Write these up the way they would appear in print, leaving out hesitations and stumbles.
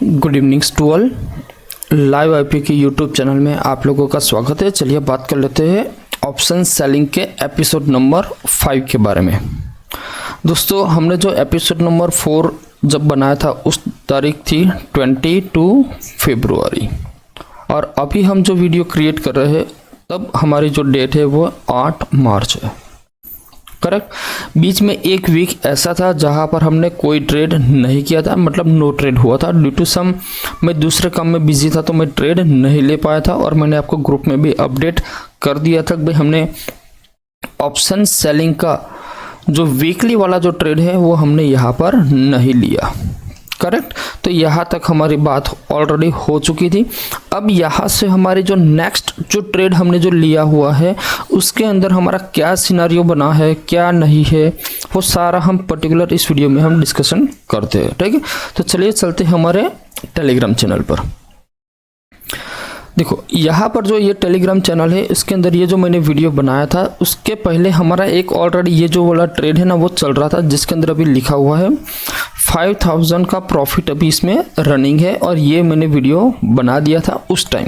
Good evening to all. Live IP के YouTube channel में आप लोगों का स्वागत है। चलिए बात कर लेते हैं ऑप्शन सेलिंग के एपिसोड नंबर 5 के बारे में। दोस्तों, हमने जो एपिसोड नंबर 4 जब बनाया था उस तारीख थी 22 फरवरी और अभी हम जो वीडियो क्रिएट कर रहे हैं तब हमारी जो डेट है वो 8 मार्च है। करेक्ट। बीच में एक वीक ऐसा था जहां पर हमने कोई ट्रेड नहीं किया था, मतलब नो ट्रेड हुआ था ड्यू टू सम मैं दूसरे काम में बिजी था तो मैं ट्रेड नहीं ले पाया था। और मैंने आपको ग्रुप में भी अपडेट कर दिया था कि भाई हमने ऑप्शन सेलिंग का जो वीकली वाला जो ट्रेड है वो हमने यहाँ पर नहीं लिया। करेक्ट। तो यहाँ तक हमारी बात ऑलरेडी हो चुकी थी। अब यहाँ से हमारी जो नेक्स्ट जो ट्रेड हमने जो लिया हुआ है उसके अंदर हमारा क्या सिनारियो बना है, क्या नहीं है, वो सारा हम पर्टिकुलर इस वीडियो में हम डिस्कशन करते हैं। ठीक है। तो चलिए चलते हैं हमारे टेलीग्राम चैनल पर। देखो, यहाँ पर जो ये टेलीग्राम चैनल है इसके अंदर ये जो मैंने वीडियो बनाया था उसके पहले हमारा एक ऑलरेडी ये जो वाला ट्रेड है ना वो चल रहा था, जिसके अंदर अभी लिखा हुआ है 5000 का प्रॉफिट अभी इसमें रनिंग है। और ये मैंने वीडियो बना दिया था उस टाइम।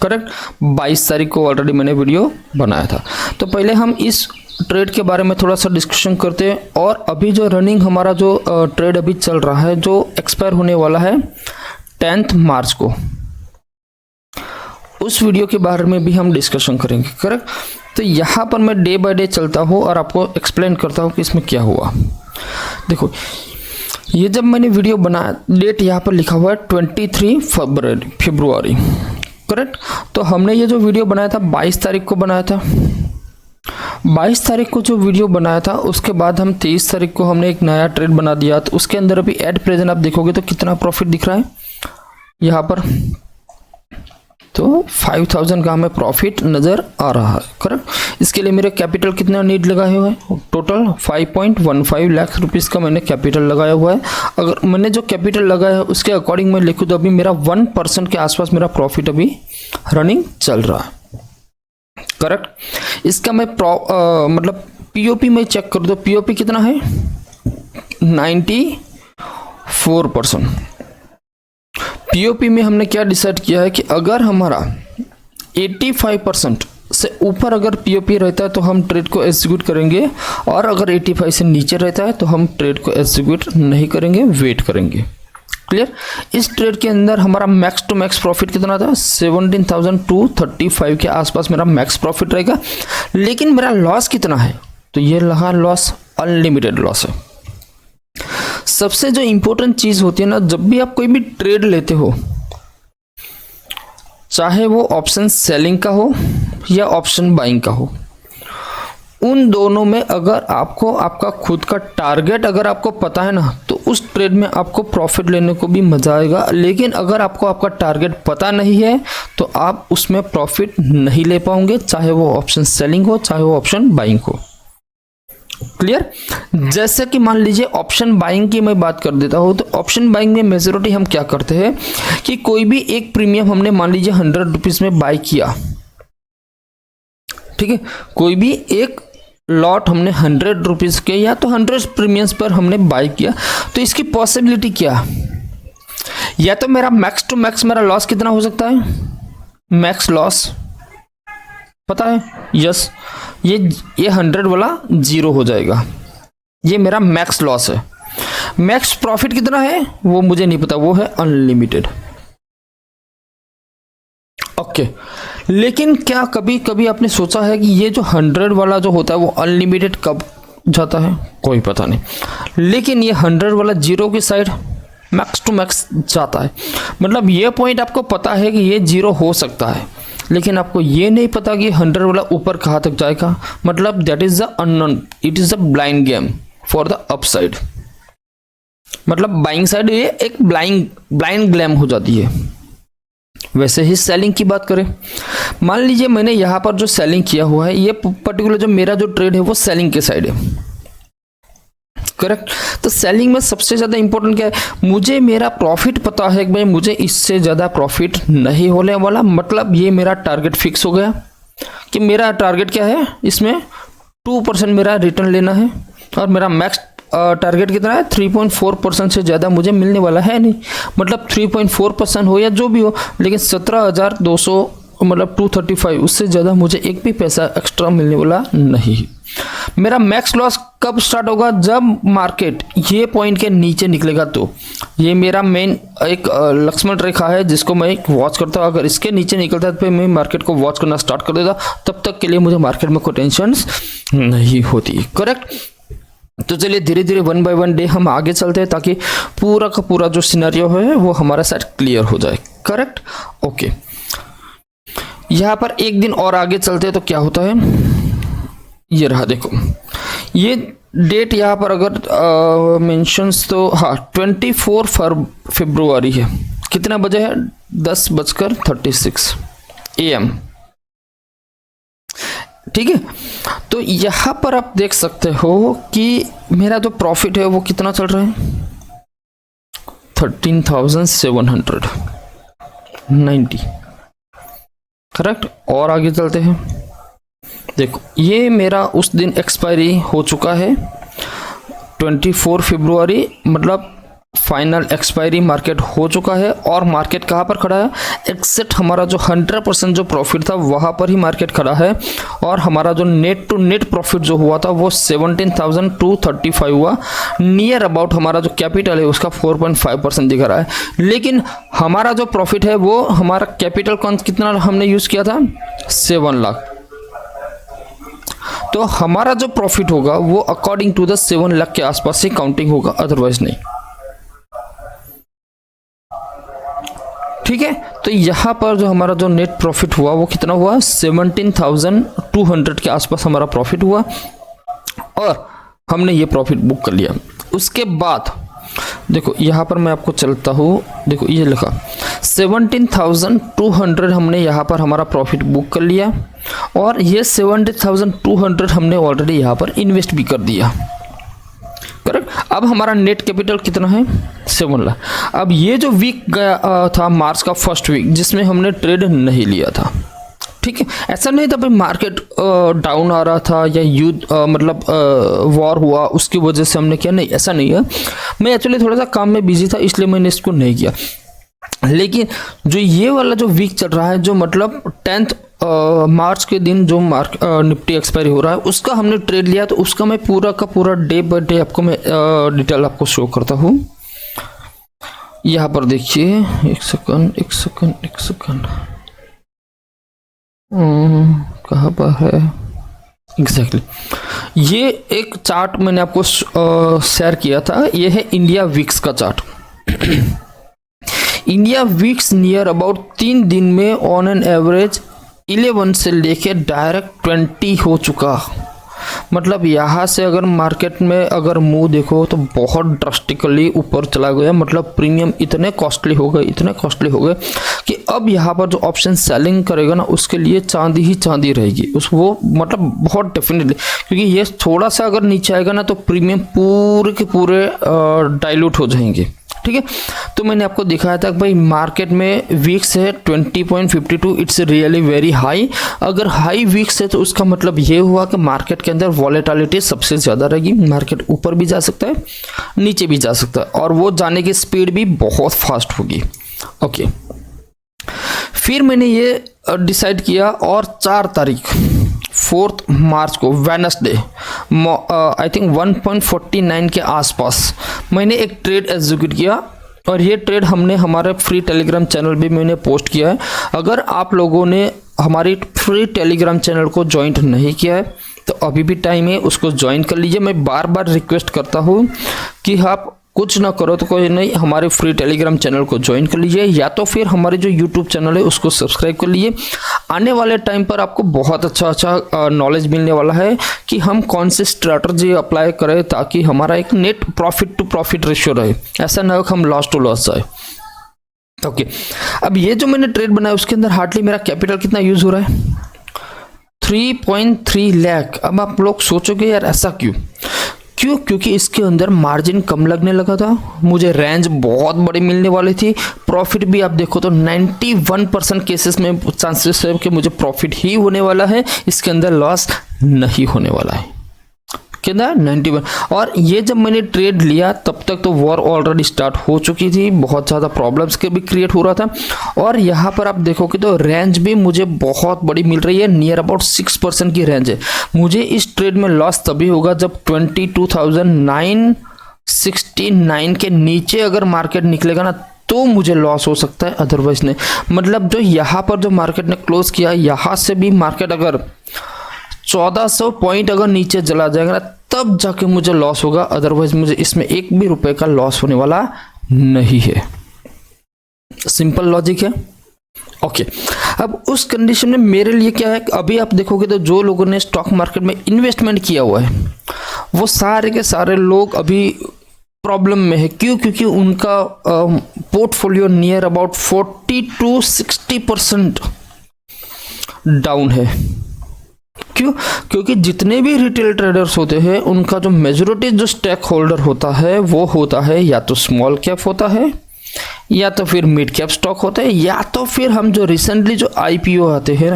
करेक्ट। 22 तारीख को ऑलरेडी मैंने वीडियो बनाया था। तो पहले हम इस ट्रेड के बारे में थोड़ा सा डिस्कशन करते हैं। और अभी जो रनिंग हमारा जो ट्रेड अभी चल रहा है जो एक्सपायर होने वाला है 10 मार्च को, उस वीडियो के बारे में भी हम डिस्कशन करेंगे। करेक्ट। तो यहाँ पर मैं डे बाय डे चलता हूँ और आपको एक्सप्लेन करता हूँ कि इसमें क्या हुआ। देखो, ये जब मैंने वीडियो बनाया, डेट यहाँ पर लिखा हुआ है 23 फरवरी। करेक्ट। तो हमने ये जो वीडियो बनाया था 22 तारीख को बनाया था। 22 तारीख को जो वीडियो बनाया था उसके बाद हम 23 तारीख को हमने एक नया ट्रेड बना दिया। तो उसके अंदर अभी एट प्रेजेंट आप देखोगे तो कितना प्रॉफिट दिख रहा है यहाँ पर, तो 5000 का हमें प्रॉफिट नज़र आ रहा है। करेक्ट। इसके लिए मेरे कैपिटल कितना नीड लगाए हुए हैं, टोटल 5.15 लाख रुपीज़ का मैंने कैपिटल लगाया हुआ है। अगर मैंने जो कैपिटल लगाया है उसके अकॉर्डिंग मैं लिखूँ तो अभी मेरा 1% के आसपास मेरा प्रॉफिट अभी रनिंग चल रहा है। करेक्ट। इसका मैं मतलब पीओपी में चेक कर दो, पीओपी कितना है 94%। पीओपी में हमने क्या डिसाइड किया है कि अगर हमारा 85% से ऊपर अगर पीओपी रहता है तो हम ट्रेड को एग्जीक्यूट करेंगे, और अगर 85 से नीचे रहता है तो हम ट्रेड को एग्जीक्यूट नहीं करेंगे, वेट करेंगे। क्लियर। इस ट्रेड के अंदर हमारा मैक्स टू मैक्स प्रॉफिट कितना था 17,235 के आसपास मेरा मैक्स प्रॉफिट रहेगा। लेकिन मेरा लॉस कितना है, तो ये रहा लॉस, अनलिमिटेड लॉस है। सबसे जो इंपॉर्टेंट चीज होती है ना, जब भी आप कोई भी ट्रेड लेते हो, चाहे वो ऑप्शन सेलिंग का हो या ऑप्शन बाइंग का हो, उन दोनों में अगर आपको आपका खुद का टारगेट अगर आपको पता है ना तो उस ट्रेड में आपको प्रॉफिट लेने को भी मजा आएगा। लेकिन अगर आपको आपका टारगेट पता नहीं है तो आप उसमें प्रॉफिट नहीं ले पाओगे, चाहे वो ऑप्शन सेलिंग हो चाहे वो ऑप्शन बाइंग हो। क्लियर। जैसे कि मान लीजिए ऑप्शन बाइंग की मैं बात कर देता हूं, तो ऑप्शन बाइंग में मेजॉरिटी हम क्या करते हैं कि कोई भी एक प्रीमियम हमने मान लीजिए 100 रुपीज में बाय किया। ठीक है। कोई भी एक लॉट हमने 100 रुपीज के या तो 100 प्रीमियम्स पर हमने बाय किया, तो इसकी पॉसिबिलिटी क्या, या तो मेरा मैक्स टू मैक्स मेरा लॉस कितना हो सकता है, मैक्स लॉस पता है, यस, ये 100 वाला 0 हो जाएगा, ये मेरा मैक्स लॉस है। मैक्स प्रॉफिट कितना है वो मुझे नहीं पता, वो है अनलिमिटेड। ओके। लेकिन क्या कभी कभी आपने सोचा है कि ये जो 100 वाला जो होता है वो अनलिमिटेड कब जाता है, कोई पता नहीं। लेकिन ये 100 वाला 0 की साइड मैक्स टू मैक्स जाता है। मतलब ये पॉइंट आपको पता है कि ये 0 हो सकता है, लेकिन आपको ये नहीं पता कि 100 वाला ऊपर कहाँ तक जाएगा। मतलब that is the unknown, it is the blind game for the upside. मतलब बाइंग साइड ये एक ब्लाइंड ग्लैम हो जाती है। वैसे ही सेलिंग की बात करें, मान लीजिए मैंने यहाँ पर जो सेलिंग किया हुआ है, ये पर्टिकुलर जो मेरा जो ट्रेड है वो सेलिंग के साइड है। करेक्ट। तो सेलिंग में सबसे ज़्यादा इंपॉर्टेंट क्या है, मुझे मेरा प्रॉफिट पता है कि भाई मुझे इससे ज़्यादा प्रॉफिट नहीं होने वाला। मतलब ये मेरा टारगेट फिक्स हो गया कि मेरा टारगेट क्या है, इसमें 2% मेरा रिटर्न लेना है और मेरा मैक्स टारगेट कितना है 3.4% से ज़्यादा मुझे मिलने वाला है नहीं, मतलब 3.4% हो या जो भी हो, लेकिन 17,200 मतलब 235 उससे ज़्यादा मुझे एक भी पैसा एक्स्ट्रा मिलने वाला नहीं। मेरा मैक्स लॉस कब स्टार्ट होगा, जब मार्केट ये पॉइंट के नीचे निकलेगा। तो ये मेरा मेन एक लक्ष्मण रेखा है जिसको मैं वॉच करता हूँ। अगर इसके नीचे निकलता है तो मैं मार्केट को वॉच करना स्टार्ट कर देता, तब तक के लिए मुझे मार्केट में कोई टेंशन नहीं होती। करेक्ट। तो चलिए धीरे धीरे 1 बाय 1 डे हम आगे चलते हैं ताकि पूरा का पूरा जो सिनेरियो है वो हमारा साइड क्लियर हो जाए। करेक्ट। ओके, यहाँ पर एक दिन और आगे चलते हैं तो क्या होता है, ये रहा देखो, ये डेट यहाँ पर अगर मेंशंस तो हाँ 24 फरवरी है। कितना बजे है, 10:36 AM। ठीक है, तो यहाँ पर आप देख सकते हो कि मेरा जो प्रॉफिट है वो कितना चल रहा है, 13,790। करेक्ट। और आगे चलते हैं, देखो ये मेरा उस दिन एक्सपायरी हो चुका है 24 फरवरी, मतलब फाइनल एक्सपायरी मार्केट हो चुका है। और मार्केट कहाँ पर खड़ा है, एक्सेप्ट हमारा जो 100% जो प्रॉफिट था वहाँ पर ही मार्केट खड़ा है। और हमारा जो नेट टू नेट प्रॉफिट जो हुआ था वो 17,235 हुआ। नियर अबाउट हमारा जो कैपिटल है उसका 4.5% दिख रहा है। लेकिन हमारा जो प्रॉफिट है वो हमारा कैपिटल कौन कितना हमने यूज़ किया था, 7 लाख। तो हमारा जो प्रॉफिट होगा वो अकॉर्डिंग टू द 7 लाख के आसपास ही काउंटिंग होगा, अदरवाइज नहीं। ठीक है, तो यहाँ पर जो हमारा जो नेट प्रॉफिट हुआ वो कितना हुआ, 17,200 के आसपास हमारा प्रॉफिट हुआ और हमने ये प्रॉफिट बुक कर लिया। उसके बाद देखो यहाँ पर मैं आपको चलता हूँ, देखो ये लिखा 17,200 हमने यहाँ पर हमारा प्रॉफिट बुक कर लिया और ये 17,200 हमने ऑलरेडी यहाँ पर इन्वेस्ट भी कर दिया। करेक्ट। अब हमारा नेट कैपिटल कितना है, 7 लाख। अब ये जो वीक गया था मार्च का फर्स्ट वीक जिसमें हमने ट्रेड नहीं लिया था, ठीक है, ऐसा नहीं था भाई मार्केट डाउन आ रहा था या युद्ध मतलब वॉर हुआ उसकी वजह से हमने किया, नहीं ऐसा नहीं है। मैं एक्चुअली थोड़ा सा काम में बिजी था इसलिए मैंने इसको नहीं किया। लेकिन जो ये वाला जो वीक चल रहा है जो मतलब 10 मार्च के दिन जो निफ्टी एक्सपायरी हो रहा है उसका हमने ट्रेड लिया, तो उसका मैं पूरा का पूरा डे बाय डे आपको मैं डिटेल आपको शो करता हूँ। यहाँ पर देखिए, एक सेकंड कहाँ पर है एग्जैक्टली ये एक चार्ट मैंने आपको शेयर किया था। ये है इंडिया वीक्स का chart. India weeks near about 3 दिन में ऑन एन एवरेज 11 से लेके डायरेक्ट 20 हो चुका। मतलब यहाँ से अगर मार्केट में अगर मूव देखो तो बहुत ड्रास्टिकली ऊपर चला गया। मतलब प्रीमियम इतने कॉस्टली हो गए कि अब यहाँ पर जो ऑप्शन सेलिंग करेगा ना उसके लिए चांदी ही चांदी रहेगी उस वो मतलब बहुत डेफिनेटली, क्योंकि ये थोड़ा सा अगर नीचे आएगा ना तो प्रीमियम पूरे के पूरे डाइल्यूट हो जाएंगे। ठीक है, तो मैंने आपको दिखाया था कि भाई मार्केट में वीक्स है 20.52, इट्स रियली वेरी हाई। अगर हाई वीक्स है तो उसका मतलब ये हुआ कि मार्केट के अंदर वॉलेटिलिटी सबसे ज़्यादा रहेगी। मार्केट ऊपर भी जा सकता है, नीचे भी जा सकता है और वो जाने की स्पीड भी बहुत फास्ट होगी। ओके, फिर मैंने ये डिसाइड किया और 4 तारीख 4 मार्च को वेडनेसडे आई थिंक 1.49 के आसपास मैंने एक ट्रेड एग्जीक्यूट किया और ये ट्रेड हमने हमारे फ्री टेलीग्राम चैनल भी मैंने पोस्ट किया है। अगर आप लोगों ने हमारी फ्री टेलीग्राम चैनल को ज्वाइन नहीं किया है तो अभी भी टाइम है, उसको ज्वाइन कर लीजिए। मैं बार बार रिक्वेस्ट करता हूँ कि आप कुछ ना करो तो कोई नहीं, हमारे फ्री टेलीग्राम चैनल को ज्वाइन कर लीजिए या तो फिर हमारे जो यूट्यूब चैनल है उसको सब्सक्राइब कर लीजिए। आने वाले टाइम पर आपको बहुत अच्छा नॉलेज मिलने वाला है कि हम कौन सी स्ट्रैटेजी अप्लाई करें ताकि हमारा एक net profit to profit ratio रहे, ऐसा ना हो कि हम लॉस टू लॉस जाए। ओके, अब ये जो मैंने ट्रेड बनाया उसके अंदर हार्डली मेरा कैपिटल कितना यूज हो रहा है, 3.3 लाख। अब आप लोग सोचोगे यार ऐसा क्यों? क्योंकि इसके अंदर मार्जिन कम लगने लगा था, मुझे रेंज बहुत बड़ी मिलने वाली थी। प्रॉफिट भी आप देखो तो 91% केसेस में चांसेस है कि मुझे प्रॉफिट ही होने वाला है, इसके अंदर लॉस नहीं होने वाला है। कितना 91। और ये जब मैंने ट्रेड लिया तब तक तो वॉर ऑलरेडी स्टार्ट हो चुकी थी, बहुत ज़्यादा प्रॉब्लम्स के भी क्रिएट हो रहा था। और यहाँ पर आप देखोगे तो रेंज भी मुझे बहुत बड़ी मिल रही है, नियर अबाउट 6% की रेंज है। मुझे इस ट्रेड में लॉस तभी होगा जब 22,969 के नीचे अगर मार्केट निकलेगा ना तो मुझे लॉस हो सकता है, अदरवाइज नहीं। मतलब जो यहाँ पर जो मार्केट ने क्लोज किया, यहाँ से भी मार्केट अगर 1400 पॉइंट अगर नीचे चला जाएगा ना तब जाके मुझे लॉस होगा, अदरवाइज मुझे इसमें एक भी रुपए का लॉस होने वाला नहीं है। सिंपल लॉजिक है। ओके, अब उस कंडीशन में मेरे लिए क्या है, अभी आप देखोगे तो जो लोगों ने स्टॉक मार्केट में इन्वेस्टमेंट किया हुआ है वो सारे के सारे लोग अभी प्रॉब्लम में है। क्यों? क्योंकि उनका portfolio near about 40 to 60% down है। क्यों? क्योंकि जितने भी रिटेल ट्रेडर्स होते हैं उनका जो मेजॉरिटी जो स्टेक होल्डर होता है वो होता है या तो स्मॉल कैप होता है, या तो फिर मिड कैप स्टॉक होता है, या तो फिर हम जो रिसेंटली जो आईपीओ आते हैं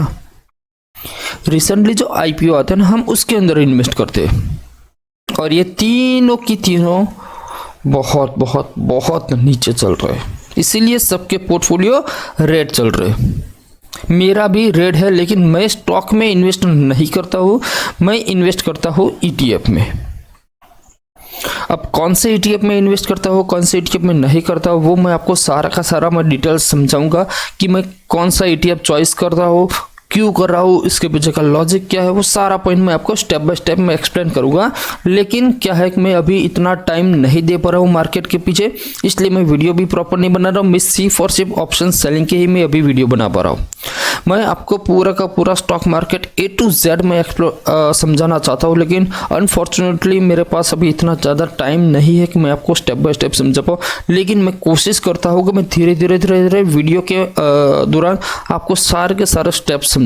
ना, हम उसके अंदर इन्वेस्ट करते हैं। और ये तीनों की तीनों बहुत बहुत बहुत नीचे चल रहे हैं, इसीलिए सबके पोर्टफोलियो रेड चल रहे हैं। मेरा भी रेड है, लेकिन मैं स्टॉक में इन्वेस्ट नहीं करता हूँ, मैं इन्वेस्ट करता हूँ ईटीएफ में। अब कौन से ईटीएफ में इन्वेस्ट करता हूँ, कौन से ईटीएफ में नहीं करता हूँ, वो मैं आपको सारा का सारा मैं डिटेल्स समझाऊंगा कि मैं कौन सा ईटीएफ चॉइस कर रहा हूँ, क्यों कर रहा हूँ, इसके पीछे का लॉजिक क्या है, वो सारा पॉइंट मैं आपको स्टेप बाय स्टेप में एक्सप्लेन करूंगा। लेकिन क्या है कि मैं अभी इतना टाइम नहीं दे पा रहा हूँ मार्केट के पीछे, इसलिए मैं वीडियो भी प्रॉपर नहीं बना रहा हूँ। मैं सिर्फ और सिर्फ ऑप्शन सेलिंग के ही मैं अभी वीडियो बना पा रहा हूँ। मैं आपको पूरा का पूरा stock market A to Z में समझाना चाहता हूँ, लेकिन अनफॉर्चुनेटली मेरे पास अभी इतना ज़्यादा टाइम नहीं है कि मैं आपको स्टेप बाय स्टेप समझा पाऊँ। लेकिन मैं कोशिश करता हूँ कि मैं धीरे धीरे वीडियो के दौरान आपको सारे के सारे स्टेप समझाऊँ।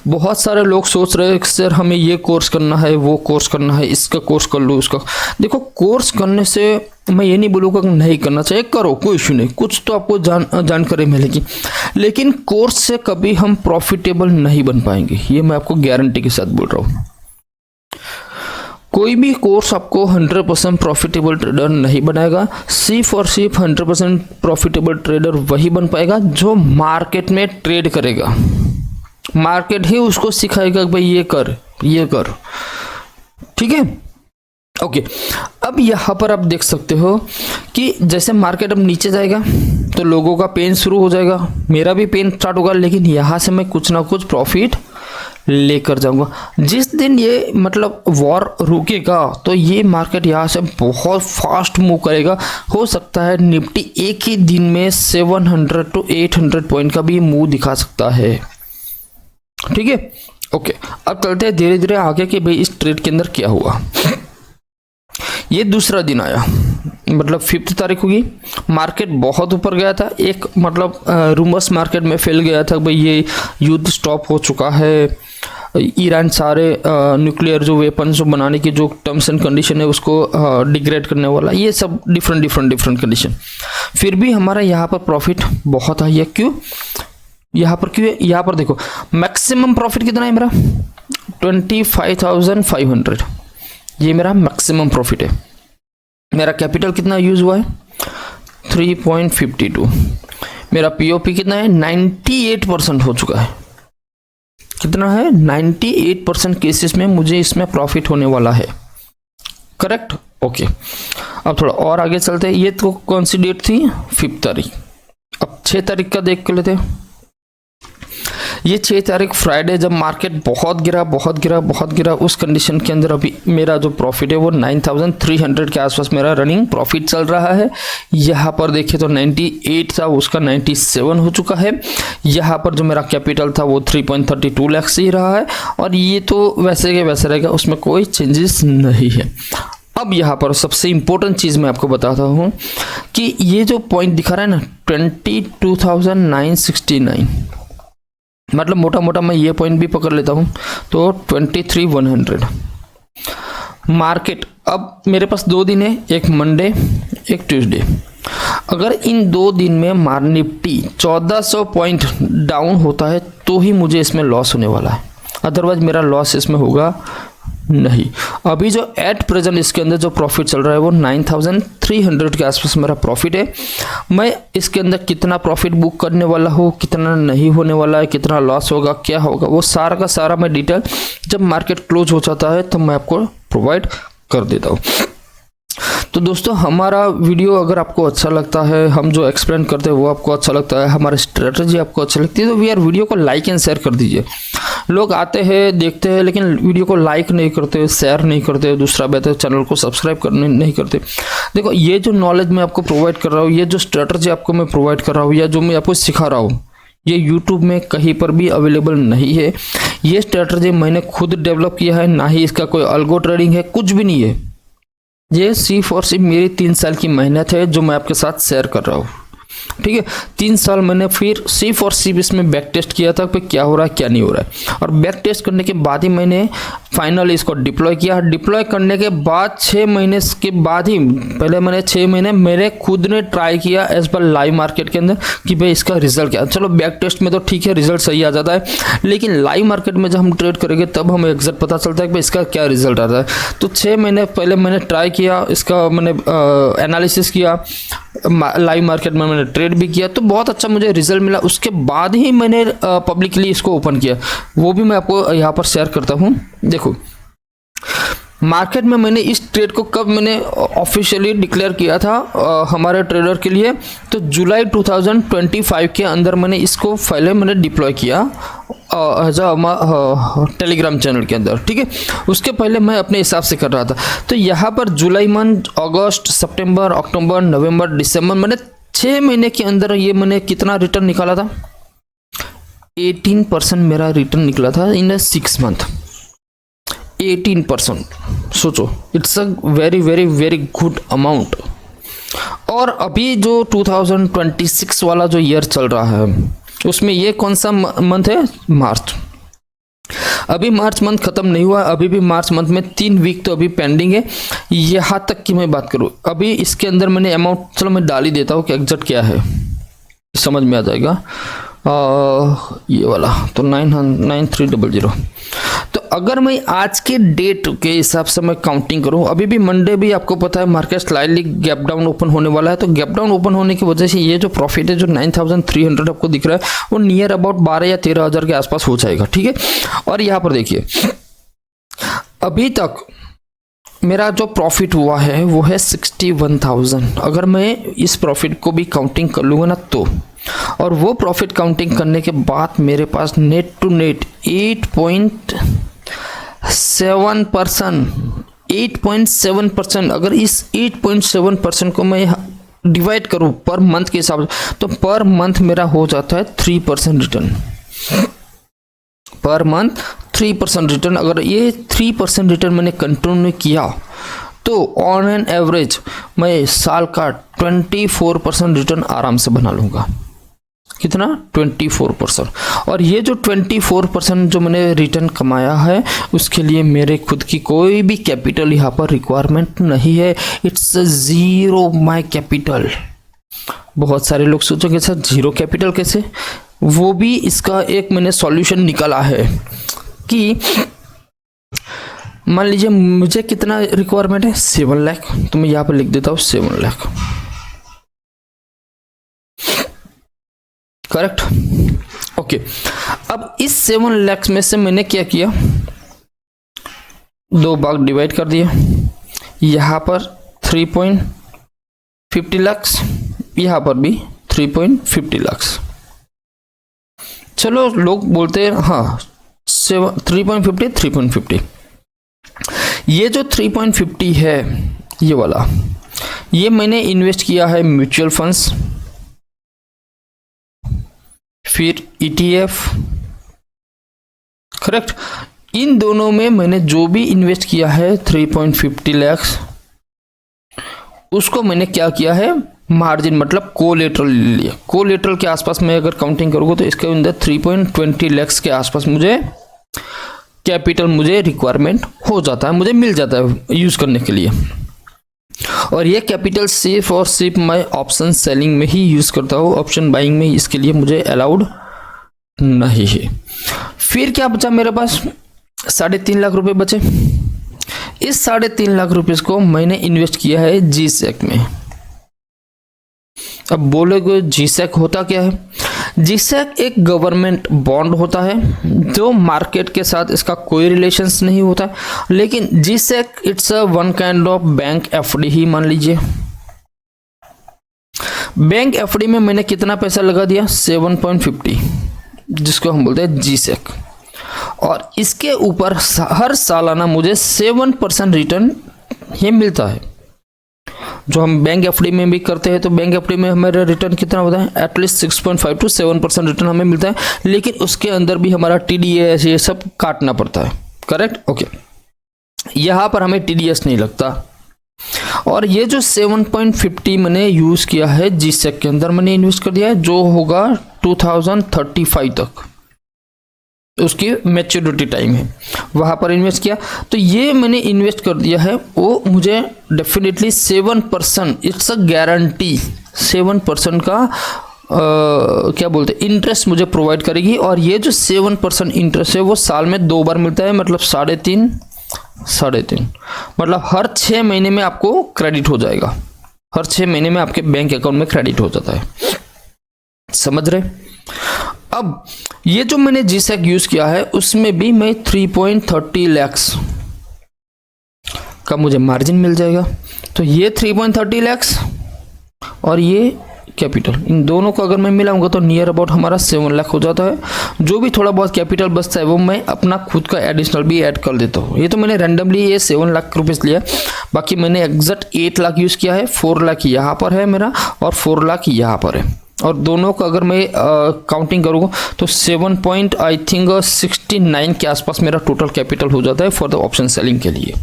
बहुत सारे लोग सोच रहे हैं कि सर हमें ये कोर्स करना है, वो कोर्स करना है, इसका कोर्स कर लो, उसका। देखो, कोर्स करने से मैं ये नहीं बोलूँगा कि नहीं करना चाहिए, करो, कोई इशू नहीं, कुछ तो आपको जानकारी मिलेगी। लेकिन कोर्स से कभी हम प्रॉफिटेबल नहीं बन पाएंगे, ये मैं आपको गारंटी के साथ बोल रहा हूँ। कोई भी कोर्स आपको 100% प्रॉफिटेबल ट्रेडर नहीं बनाएगा। सिर्फ और सिर्फ 100% प्रॉफिटेबल ट्रेडर वही बन पाएगा जो मार्केट में ट्रेड करेगा। मार्केट ही उसको सिखाएगा कि भाई ये कर, ये कर। ठीक है, ओके। अब यहाँ पर आप देख सकते हो कि जैसे मार्केट अब नीचे जाएगा तो लोगों का पेन शुरू हो जाएगा, मेरा भी पेन स्टार्ट होगा, लेकिन यहाँ से मैं कुछ ना कुछ प्रॉफिट लेकर जाऊंगा। जिस दिन ये मतलब वॉर रुकेगा तो ये मार्केट यहाँ से बहुत फास्ट मूव करेगा। हो सकता है निफ्टी एक ही दिन में 700 to 800 पॉइंट का भी मूव दिखा सकता है। ठीक है, ओके। अब चलते हैं धीरे धीरे आगे कि भाई इस ट्रेड के अंदर क्या हुआ। ये दूसरा दिन आया, मतलब 5 तारीख होगी, मार्केट बहुत ऊपर गया था। एक मतलब रूमर्स मार्केट में फैल गया था भाई ये युद्ध स्टॉप हो चुका है, ईरान सारे न्यूक्लियर जो वेपन्स जो बनाने की जो टर्म्स एंड कंडीशन है उसको डिग्रेड करने वाला, ये सब डिफरेंट कंडीशन। फिर भी हमारा यहाँ पर प्रॉफिट बहुत आई है। क्यों यहाँ पर यहाँ पर देखो मैक्सिमम प्रॉफिट कितना है मेरा, 25,500, ये मेरा मैक्सिमम प्रॉफिट है। मेरा कैपिटल कितना यूज हुआ है, 3.52। मेरा पीओपी कितना है, 98% हो चुका है। कितना है, 98% केसेस में मुझे इसमें प्रॉफिट होने वाला है। Correct, okay. अब थोड़ा और आगे चलते हैं। ये तो कौन सी डेट थी, 5 तारीख। अब 6 तारीख का देख कर लेते हैं। ये 6 तारीख फ्राइडे, जब मार्केट बहुत गिरा, उस कंडीशन के अंदर अभी मेरा जो प्रॉफिट है वो 9,300 के आसपास मेरा रनिंग प्रॉफिट चल रहा है। यहाँ पर देखिए तो 98 था, उसका 97 हो चुका है। यहाँ पर जो मेरा कैपिटल था वो 3.32 लाख से ही रहा है, और ये तो वैसे के वैसे रहेगा, उसमें कोई चेंजेस नहीं है। अब यहाँ पर सबसे इम्पोर्टेंट चीज़ मैं आपको बताता हूँ कि ये जो पॉइंट दिखा रहा है ना 22,969, मतलब मोटा मोटा मैं ये पॉइंट भी पकड़ लेता हूँ तो 23,100 मार्केट। अब मेरे पास 2 दिन है, एक मंडे एक ट्यूसडे। अगर इन 2 दिन में निफ्टी 1400 पॉइंट डाउन होता है तो ही मुझे इसमें लॉस होने वाला है, अदरवाइज मेरा लॉस इसमें होगा नहीं। अभी जो एट प्रेजेंट इसके अंदर जो प्रॉफिट चल रहा है वो 9300 के आसपास मेरा प्रॉफिट है। मैं इसके अंदर कितना प्रॉफिट बुक करने वाला हूँ, कितना नहीं होने वाला है, कितना लॉस होगा, क्या होगा, वो सारा का सारा मैं डिटेल जब मार्केट क्लोज हो जाता है तो मैं आपको प्रोवाइड कर देता हूँ। तो दोस्तों हमारा वीडियो अगर आपको अच्छा लगता है, हम जो एक्सप्लेन करते हैं वो आपको अच्छा लगता है, हमारी स्ट्रेटजी आपको अच्छी लगती है, तो यार वीडियो को लाइक एंड शेयर कर दीजिए। लोग आते हैं, देखते हैं, लेकिन वीडियो को लाइक नहीं करते, शेयर नहीं करते, दूसरा बात है चैनल को सब्सक्राइब करने नहीं करते। देखो ये जो नॉलेज मैं आपको प्रोवाइड कर रहा हूँ, ये जो स्ट्रेटजी आपको मैं प्रोवाइड कर रहा हूँ, या जो मैं आपको सिखा रहा हूँ, ये यूट्यूब में कहीं पर भी अवेलेबल नहीं है। ये स्ट्रेटजी मैंने खुद डेवलप किया है, ना ही इसका कोई अल्गो ट्रेडिंग है, कुछ भी नहीं है। ये सिर्फ और सिर्फ मेरी 3 साल की मेहनत है जो मैं आपके साथ शेयर कर रहा हूँ। ठीक है, 3 साल मैंने फिर सिर्फ और सिर्फ इसमें बैक टेस्ट किया था कि क्या हो रहा है क्या नहीं हो रहा है, और बैक टेस्ट करने के बाद ही मैंने फाइनली इसको डिप्लॉय किया। डिप्लॉय करने के बाद 6 महीने के बाद ही, पहले मैंने 6 महीने मेरे खुद ने ट्राई किया एज पर लाइव मार्केट के अंदर कि भाई इसका रिजल्ट क्या। चलो बैक टेस्ट में तो ठीक है, रिजल्ट सही आ जाता है, लेकिन लाइव मार्केट में जब हम ट्रेड करेंगे तब हमें एग्जैक्ट पता चलता है कि इसका क्या रिजल्ट आता है। तो 6 महीने पहले मैंने ट्राई किया, इसका मैंने एनालिसिस किया, लाइव मार्केट में मैंने ट्रेड भी किया, तो बहुत अच्छा मुझे रिजल्ट मिला। उसके बाद ही मैंने पब्लिकली इसको ओपन किया, वो भी मैं आपको यहाँ पर शेयर करता हूँ। देखो मार्केट में मैंने इस ट्रेड को कब मैंने ऑफिशियली डिक्लेयर किया था हमारे ट्रेडर के लिए, तो जुलाई 2025 के अंदर मैंने इसको पहले मैंने डिप्लॉय किया टेलीग्राम चैनल के अंदर। ठीक है, उसके पहले मैं अपने हिसाब से कर रहा था। तो यहाँ पर जुलाई मंथ, अगस्त, सितंबर, अक्टूबर, नवंबर, दिसंबर, मैंने 6 महीने के अंदर ये मैंने कितना रिटर्न निकाला था, 18% मेरा रिटर्न निकला था इन 6 मंथ। 18%, सोचो, it's a very very very good amount. और अभी जो 2026 वाला जो ईयर चल रहा है उसमें ये कौन सा मंथ है, मार्च। अभी मार्च मंथ खत्म नहीं हुआ, अभी भी मार्च मंथ में 3 वीक तो अभी पेंडिंग है। यहाँ तक की मैं बात करूँ, अभी इसके अंदर मैंने अमाउंट, चलो मैं डाल ही देता हूँ कि एग्जैक्ट क्या है, समझ में आ जाएगा। ये वाला तो 9300। तो अगर मैं आज के डेट के हिसाब से मैं काउंटिंग करूं, अभी भी मंडे भी आपको पता है market slightly gap down open होने वाला है, तो गैप डाउन ओपन होने की वजह से ये जो प्रॉफिट है जो 9300 आपको दिख रहा है वो नियर अबाउट 12 या 13 हज़ार के आसपास हो जाएगा। ठीक है, और यहाँ पर देखिए अभी तक मेरा जो प्रॉफिट हुआ है वो है 61,000। अगर मैं इस प्रॉफिट को भी काउंटिंग कर लूँगा ना तो, और वो प्रॉफिट काउंटिंग करने के बाद मेरे पास नेट टू नेट 8.7%। अगर इस 8.7% को मैं डिवाइड करूँ पर मंथ के हिसाब से, तो पर मंथ मेरा हो जाता है 3% रिटर्न पर मंथ, 3% रिटर्न। अगर ये 3% रिटर्न मैंने कंटिन्यू किया तो ऑन एन एवरेज मैं साल का 24% रिटर्न आराम से बना लूँगा। कितना, 24%। और ये जो 24% जो मैंने रिटर्न कमाया है उसके लिए मेरे खुद की कोई भी कैपिटल यहाँ पर रिक्वायरमेंट नहीं है। It's zero my capital. बहुत सारे लोग सोचोगे सर जीरो कैपिटल कैसे, वो भी इसका एक मैंने सॉल्यूशन निकाला है कि मान लीजिए मुझे कितना रिक्वायरमेंट है, 7 लाख, तो मैं यहाँ पर लिख देता हूँ 7 लाख, करेक्ट। ओके, अब इस 7 लाख में से मैंने क्या किया, 2 भाग डिवाइड कर दिया। यहाँ पर 3.50 लाख, यहाँ पर भी 3.50 लाख। चलो लोग बोलते हैं हाँ 3.50। ये जो 3.50 है ये वाला, ये मैंने इन्वेस्ट किया है म्यूचुअल फंड्स, फिर ETF, करेक्ट। इन दोनों में मैंने जो भी इन्वेस्ट किया है 3.50 लाख, उसको मैंने क्या किया है, मार्जिन मतलब कोलेटरल ले लिया। कोलेटरल के आसपास मैं अगर काउंटिंग करूँगा तो इसके अंदर 3.20 लाख के आसपास मुझे कैपिटल मुझे रिक्वायरमेंट हो जाता है, मुझे मिल जाता है यूज़ करने के लिए। और ये कैपिटल सिर्फ और सिर्फ मैं ऑप्शन सेलिंग में ही यूज़ करता हूँ, ऑप्शन बाइंग में इसके लिए मुझे अलाउड नहीं है। फिर क्या बचा मेरे पास, 3.5 लाख रुपए बचे। इस 3.5 लाख रुपीस को मैंने इन्वेस्ट किया है जीसेक में। अब बोलोगे जीसेक होता क्या है? जीसेक एक गवर्नमेंट बॉन्ड होता है जो मार्केट के साथ इसका कोई रिलेशंस नहीं होता, लेकिन G Sec it's a one kind of bank FD ही मान लीजिए। बैंक एफडी में मैंने कितना पैसा लगा दिया? 7.50, जिसको हम बोलते हैं जीसेक, और इसके ऊपर हर सालाना मुझे 7% रिटर्न ये मिलता है। जो हम बैंक एफडी में भी करते हैं तो बैंक एफडी में हमारा रिटर्न कितना होता है? एटलीस्ट 6.5 to 7% रिटर्न हमें मिलता है, लेकिन उसके अंदर भी हमारा टीडीएस ये सब काटना पड़ता है। करेक्ट? ओके, यहाँ पर हमें टीडीएस नहीं लगता। और ये जो 7.50 मैंने यूज किया है जीसेक के अंदर मैंने इन्वेस्ट कर दिया है, जो होगा 2035 तक उसकी मैच्योरिटी टाइम है, वहाँ पर इन्वेस्ट किया। तो ये मैंने इन्वेस्ट कर दिया है, वो मुझे डेफिनेटली 7%, इट्स अ गारंटी, 7% का क्या बोलते हैं इंटरेस्ट मुझे प्रोवाइड करेगी। और ये जो 7% इंटरेस्ट है वो साल में 2 बार मिलता है, मतलब 3.5 मतलब हर 6 महीने में आपको क्रेडिट हो जाएगा। हर 6 महीने में आपके बैंक अकाउंट में क्रेडिट हो जाता है। समझ रहे? अब ये जो मैंने जीसेक यूज किया है उसमें भी मैं 3.30 lakhs का मुझे मार्जिन मिल जाएगा। तो ये 3.30 lakhs और ये कैपिटल, इन दोनों को अगर मैं मिलाऊंगा तो नियर अबाउट हमारा 7 लाख हो जाता है। जो भी थोड़ा बहुत कैपिटल बचता है वो मैं अपना खुद का एडिशनल भी ऐड कर देता हूँ। ये तो मैंने रैंडमली ये 7 लाख रुपीस लिया, बाकी मैंने एग्जैक्ट 8 लाख यूज किया है। 4 लाख यहाँ पर है मेरा और 4 लाख यहाँ पर है, और दोनों का अगर मैं काउंटिंग करूँगा तो 7.69 के आसपास मेरा टोटल कैपिटल हो जाता है फॉर द ऑप्शन सेलिंग के लिए।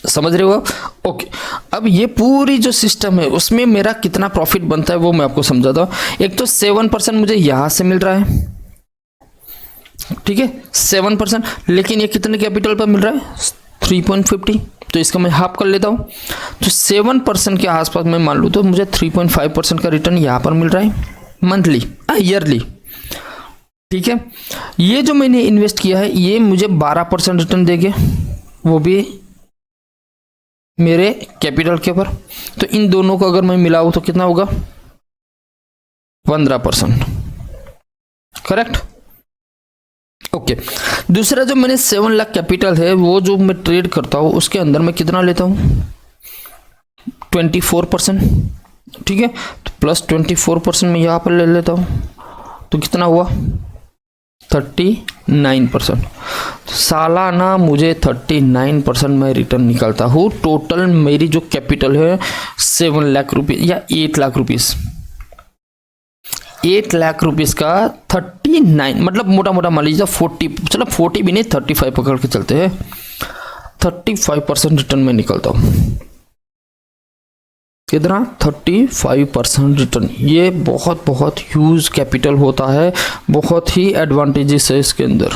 समझ रहे हो आप? ओके, अब ये पूरी जो सिस्टम है उसमें मेरा कितना प्रॉफिट बनता है वो मैं आपको समझाता हूँ। एक तो 7% मुझे यहाँ से मिल रहा है, ठीक है 7%, लेकिन ये कितने कैपिटल पर मिल रहा है? 3.50, तो इसका मैं हाफ कर लेता हूँ। तो 7% के आसपास मैं मान लूँ तो मुझे 3.5% का रिटर्न यहाँ पर मिल रहा है मंथली, ईयरली, ठीक है। ये जो मैंने इन्वेस्ट किया है ये मुझे 12% रिटर्न देंगे, वो भी मेरे कैपिटल के ऊपर। तो इन दोनों को अगर मैं मिलाऊँ तो कितना होगा? 15%। करेक्ट? ओके। दूसरा जो मैंने 7 लाख कैपिटल है वो जो मैं ट्रेड करता हूँ उसके अंदर मैं कितना लेता हूँ? 24%, ठीक है। तो प्लस 24% मैं यहाँ पर ले लेता हूँ, तो कितना हुआ? 39%। सालाना मुझे 39% में रिटर्न निकलता हूँ। टोटल मेरी जो कैपिटल है 7 लाख रुपीस या 8 लाख रुपीस, 8 लाख रुपीस का 39 मतलब मोटा मोटा मान लीजिए 40, चलो 40 भी नहीं 35 पकड़ के चलते हैं, 35% रिटर्न में निकलता हूँ। कितना? 35% रिटर्न। ये बहुत बहुत ह्यूज कैपिटल होता है, बहुत ही एडवांटेजेस है इसके अंदर,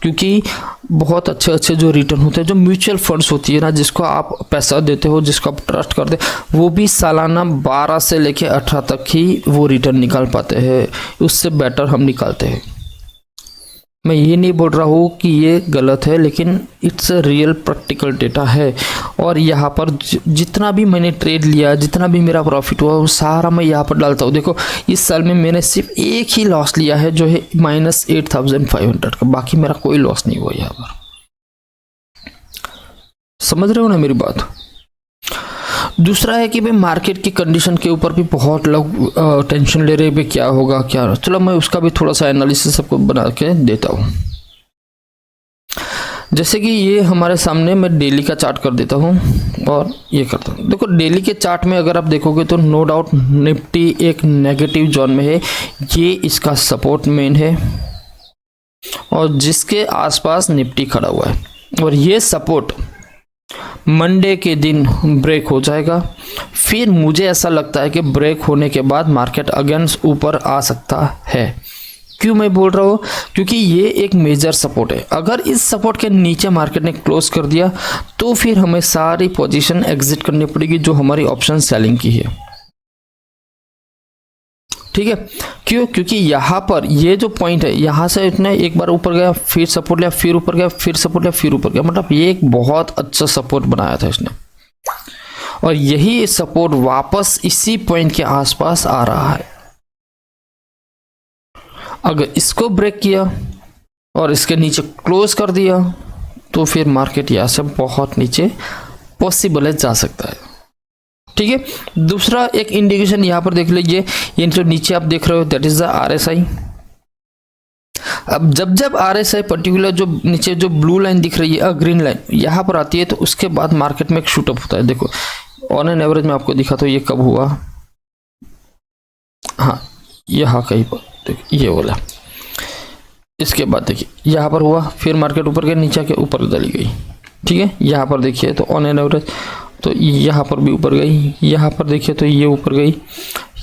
क्योंकि बहुत अच्छे अच्छे जो रिटर्न होते हैं, जो म्यूचुअल फंड्स होती है ना, जिसको आप पैसा देते हो, जिसको आप ट्रस्ट करते हो, वो भी सालाना 12 से लेके 18 तक ही वो रिटर्न निकाल पाते हैं, उससे बेटर हम निकालते हैं। मैं ये नहीं बोल रहा हूँ कि ये गलत है, लेकिन it's a real practical data है। और यहाँ पर जितना भी मैंने ट्रेड लिया, जितना भी मेरा प्रॉफिट हुआ, वो सारा मैं यहाँ पर डालता हूँ। देखो इस साल में मैंने सिर्फ एक ही लॉस लिया है जो है -8,500 का, बाकी मेरा कोई लॉस नहीं हुआ यहाँ पर। समझ रहे हो ना मेरी बात? दूसरा है कि भाई मार्केट की कंडीशन के ऊपर भी बहुत लोग टेंशन ले रहे हैं, क्या होगा क्या। चलो मैं उसका भी थोड़ा सा एनालिसिस सबको बना के देता हूँ। जैसे कि ये हमारे सामने मैं डेली का चार्ट कर देता हूँ और ये करता हूँ। देखो डेली के चार्ट में अगर आप देखोगे तो नो डाउट निफ्टी एक नेगेटिव जोन में है, ये इसका सपोर्ट मेन है और जिसके आसपास निफ्टी खड़ा हुआ है, और ये सपोर्ट मंडे के दिन ब्रेक हो जाएगा। फिर मुझे ऐसा लगता है कि ब्रेक होने के बाद मार्केट अगेन ऊपर आ सकता है। क्यों मैं बोल रहा हूँ? क्योंकि ये एक मेजर सपोर्ट है। अगर इस सपोर्ट के नीचे मार्केट ने क्लोज कर दिया तो फिर हमें सारी पोजीशन एग्जिट करनी पड़ेगी जो हमारी ऑप्शन सेलिंग की है। ठीक है, क्यों? क्योंकि यहाँ पर ये जो पॉइंट है, यहाँ से इतने एक बार ऊपर गया, फिर सपोर्ट लिया, फिर ऊपर गया, फिर सपोर्ट लिया, फिर ऊपर गया, मतलब ये एक बहुत अच्छा सपोर्ट बनाया था इसने, और यही सपोर्ट वापस इसी पॉइंट के आसपास आ रहा है। अगर इसको ब्रेक किया और इसके नीचे क्लोज कर दिया तो फिर मार्केट यहाँ से बहुत नीचे पॉसिबल है जा सकता है। ठीक है, दूसरा एक इंडिकेशन यहाँ पर देख लीजिए, ये जो नीचे आप देख रहे हो दैट इज द RSI। अब जब जब RSI पर्टिकुलर जो नीचे जो ब्लू लाइन दिख रही है, ग्रीन लाइन यहाँ पर आती है, तो उसके बाद मार्केट में एक शूटअप होता है। देखो ऑन एन एवरेज में आपको दिखा तो ये कब हुआ, हाँ यहाँ कहीं पर ये बोला, इसके बाद देखिए यहाँ पर हुआ, फिर मार्केट ऊपर गया, नीचे के ऊपर चली गई। ठीक है, यहाँ पर देखिए तो ऑन एन एवरेज तो यहाँ पर भी ऊपर गई, यहाँ पर देखिए तो ये ऊपर गई,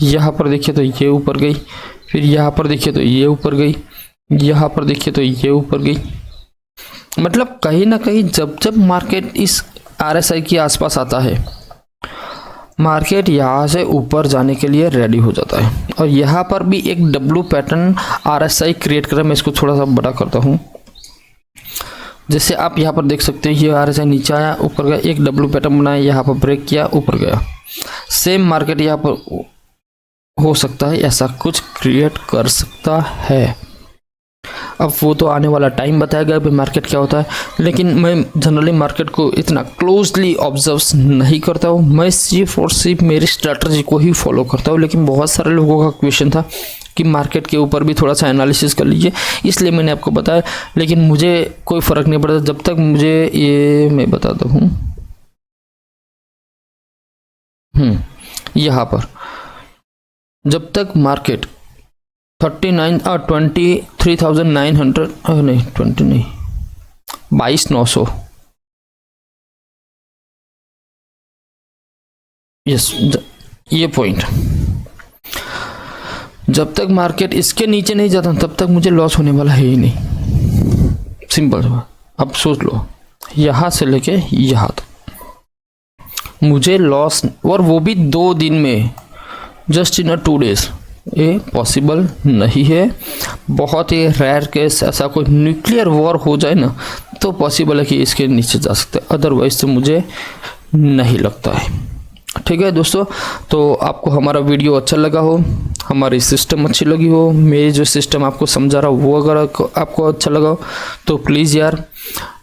यहाँ पर देखिए तो ये ऊपर गई, फिर यहाँ पर देखिए तो ये ऊपर गई, यहाँ पर देखिए तो ये ऊपर गई। मतलब कहीं ना कहीं जब जब मार्केट इस RSI के आसपास आता है, मार्केट यहाँ से ऊपर जाने के लिए रेडी हो जाता है। और यहाँ पर भी एक W पैटर्न RSI क्रिएट कर रहा है। मैं इसको थोड़ा सा बड़ा करता हूँ, जैसे आप यहाँ पर देख सकते हैं, ये RSI नीचे आया, ऊपर गया, एक W पैटर्न बनाया, यहाँ पर ब्रेक किया, ऊपर गया। सेम मार्केट यहाँ पर हो सकता है, ऐसा कुछ क्रिएट कर सकता है। अब वो तो आने वाला टाइम बताएगा भाई मार्केट क्या होता है, लेकिन मैं जनरली मार्केट को इतना क्लोजली ऑब्जर्व नहीं करता हूँ। मैं सिर्फ और सिर्फ मेरी स्ट्रैटेजी को ही फॉलो करता हूँ। लेकिन बहुत सारे लोगों का क्वेश्चन था कि मार्केट के ऊपर भी थोड़ा सा एनालिसिस कर लीजिए, इसलिए मैंने आपको बताया। लेकिन मुझे कोई फ़र्क नहीं पड़ता जब तक मुझे ये मैं बताता हूँ। यहाँ पर जब तक मार्केट 23,900 नहीं 20 नहीं 22,900 यस, ये पॉइंट जब तक मार्केट इसके नीचे नहीं जाता तब तक मुझे लॉस होने वाला है ही नहीं। सिंपल सा, अब सोच लो यहाँ से लेके यहाँ तक मुझे लॉस, और वो भी 2 दिन में, जस्ट इन 2 days, ये पॉसिबल नहीं है। बहुत ही रेयर केस ऐसा कोई न्यूक्लियर वॉर हो जाए ना तो पॉसिबल है कि इसके नीचे जा सकते हैं, अदरवाइज तो मुझे नहीं लगता है। ठीक है दोस्तों, तो आपको हमारा वीडियो अच्छा लगा हो, हमारी सिस्टम अच्छी लगी हो, मेरी जो सिस्टम आपको समझा रहा हूँ वो अगर आपको अच्छा लगा हो तो प्लीज़ यार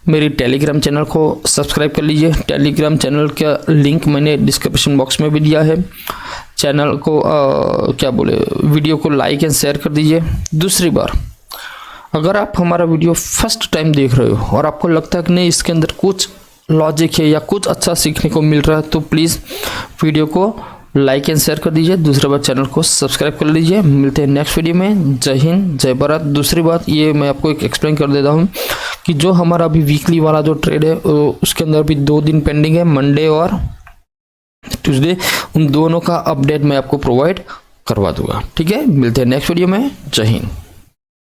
मेरी टेलीग्राम चैनल को सब्सक्राइब कर लीजिए। टेलीग्राम चैनल का लिंक मैंने डिस्क्रिप्शन बॉक्स में भी दिया है। चैनल को वीडियो को लाइक एंड शेयर कर दीजिए। दूसरी बार, अगर आप हमारा वीडियो फर्स्ट टाइम देख रहे हो और आपको लगता है कि नहीं इसके अंदर कुछ लॉजिक है या कुछ अच्छा सीखने को मिल रहा है, तो प्लीज़ वीडियो को लाइक एंड शेयर कर दीजिए। दूसरी बात, चैनल को सब्सक्राइब कर लीजिए। मिलते हैं नेक्स्ट वीडियो में। जय हिंद, जय भारत। दूसरी बात ये मैं आपको एक एक्सप्लेन कर देता हूँ कि जो हमारा अभी वीकली वाला जो ट्रेड है उसके अंदर भी 2 दिन पेंडिंग है, मंडे और ट्यूसडे। उन दोनों का अपडेट मैं आपको प्रोवाइड करवा दूंगा। ठीक है, मिलते हैं नेक्स्ट वीडियो में। जय हिंद।